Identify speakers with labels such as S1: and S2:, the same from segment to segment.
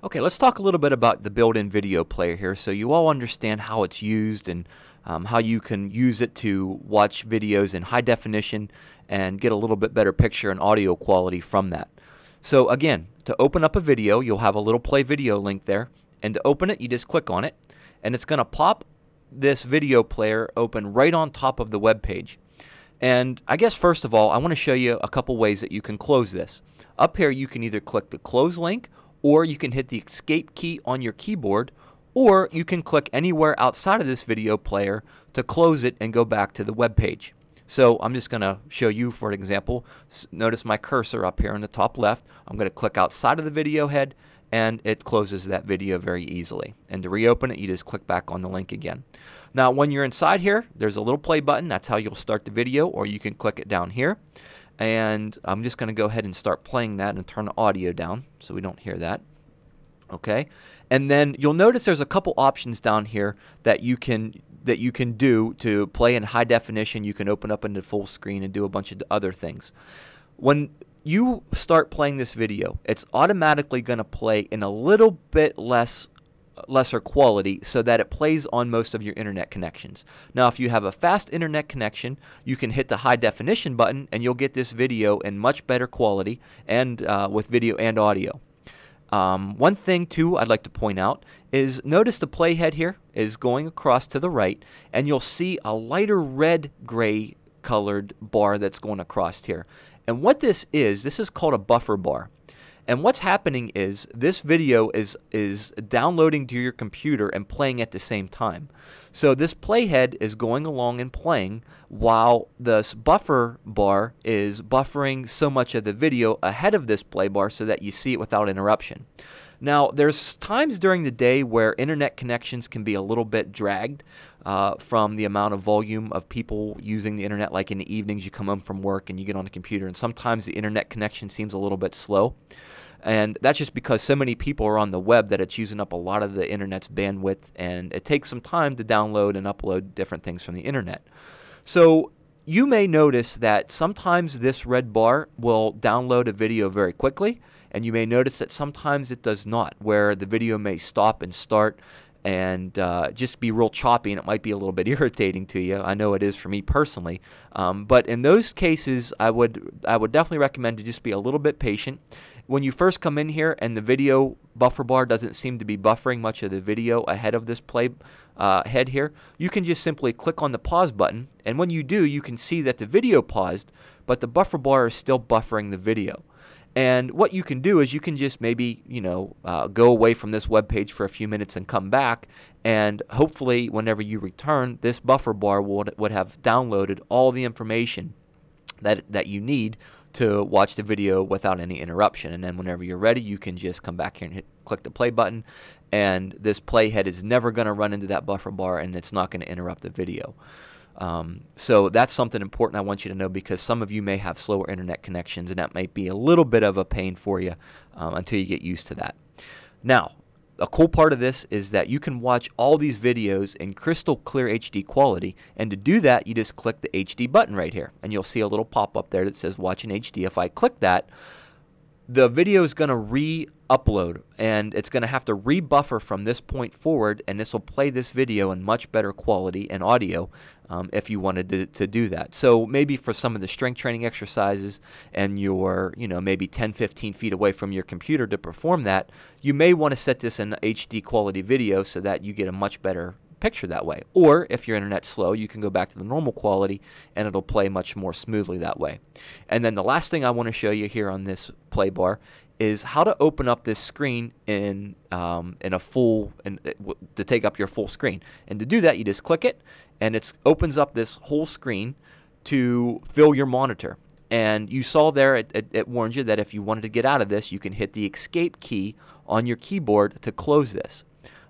S1: Okay, let's talk a little bit about the built-in video player here so you all understand how it's used and how you can use it to watch videos in high definition and get a little bit better picture and audio quality from that. So again, to open up a video, you'll have a little play video link there, and to open it, you just click on it, and it's going to pop this video player open right on top of the web page. And I guess first of all, I want to show you a couple ways that you can close this. Up here, you can either click the close link, or you can hit the escape key on your keyboard, or you can click anywhere outside of this video player to close it and go back to the web page. So I'm just going to show you for an example. Notice my cursor up here in the top left. I'm going to click outside of the video head, and it closes that video very easily. And to reopen it, you just click back on the link again. Now when you're inside here, there's a little play button. That's how you'll start the video, or you can click it down here. And I'm just going to go ahead and start playing that and turn the audio down so we don't hear that. Okay, and then you'll notice there's a couple options down here that you can do to play in high definition. You can open up into full screen and do a bunch of other things. When you start playing this video, it's automatically going to play in a little bit lesser quality so that it plays on most of your internet connections. Now if you have a fast internet connection, you can hit the high definition button and you'll get this video in much better quality and with video and audio. One thing too I'd like to point out is notice the playhead here is going across to the right, and you'll see a lighter red gray colored bar that's going across here. And what this is called a buffer bar. And what's happening is this video is downloading to your computer and playing at the same time. So this playhead is going along and playing while this buffer bar is buffering so much of the video ahead of this play bar so that you see it without interruption. Now there's times during the day where internet connections can be a little bit dragged from the amount of volume of people using the internet. Like in the evenings you come home from work and you get on the computer, and sometimes the internet connection seems a little bit slow. And that's just because so many people are on the web that it's using up a lot of the internet's bandwidth, and it takes some time to download and upload different things from the internet. So you may notice that sometimes this red bar will download a video very quickly, and you may notice that sometimes it does not, where the video may stop and start and just be real choppy, and it might be a little bit irritating to you. I know it is for me personally. But in those cases, I would definitely recommend to just be a little bit patient. When you first come in here and the video buffer bar doesn't seem to be buffering much of the video ahead of this play head here, you can just simply click on the pause button, and when you do, you can see that the video paused, but the buffer bar is still buffering the video. And what you can do is you can just maybe, go away from this web page for a few minutes and come back, and hopefully whenever you return, this buffer bar would have downloaded all the information that you need to watch the video without any interruption. And then whenever you're ready, you can just come back here and click the play button, and this playhead is never going to run into that buffer bar, and it's not going to interrupt the video. So that's something important I want you to know, because some of you may have slower internet connections, and that might be a little bit of a pain for you until you get used to that. Now, a cool part of this is that you can watch all these videos in crystal clear HD quality, and to do that, you just click the HD button right here, and you'll see a little pop-up there that says Watch in HD. If I click that, the video is going to re-upload, and it's going to have to re-buffer from this point forward, and this will play this video in much better quality and audio if you wanted to do that. So maybe for some of the strength training exercises, and you're maybe 10-15 feet away from your computer to perform that, you may want to set this in HD quality video so that you get a much better picture that way. Or if your internet's slow, you can go back to the normal quality and it'll play much more smoothly that way. And then the last thing I want to show you here on this play bar is how to open up this screen to take up your full screen. And to do that, you just click it, and it opens up this whole screen to fill your monitor. And you saw there, it warned you that if you wanted to get out of this, you can hit the escape key on your keyboard to close this.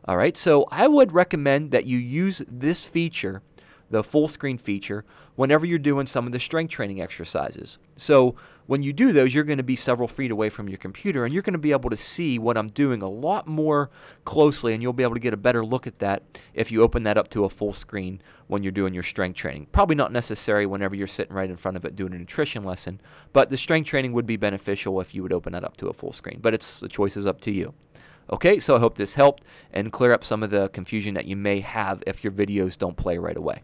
S1: All right, so I would recommend that you use this feature, the full screen feature, whenever you're doing some of the strength training exercises. So when you do those, you're going to be several feet away from your computer, and you're going to be able to see what I'm doing a lot more closely, and you'll be able to get a better look at that if you open that up to a full screen when you're doing your strength training. Probably not necessary whenever you're sitting right in front of it doing a nutrition lesson, but the strength training would be beneficial if you would open that up to a full screen. But the choice is up to you. Okay, so I hope this helped and clear up some of the confusion that you may have if your videos don't play right away.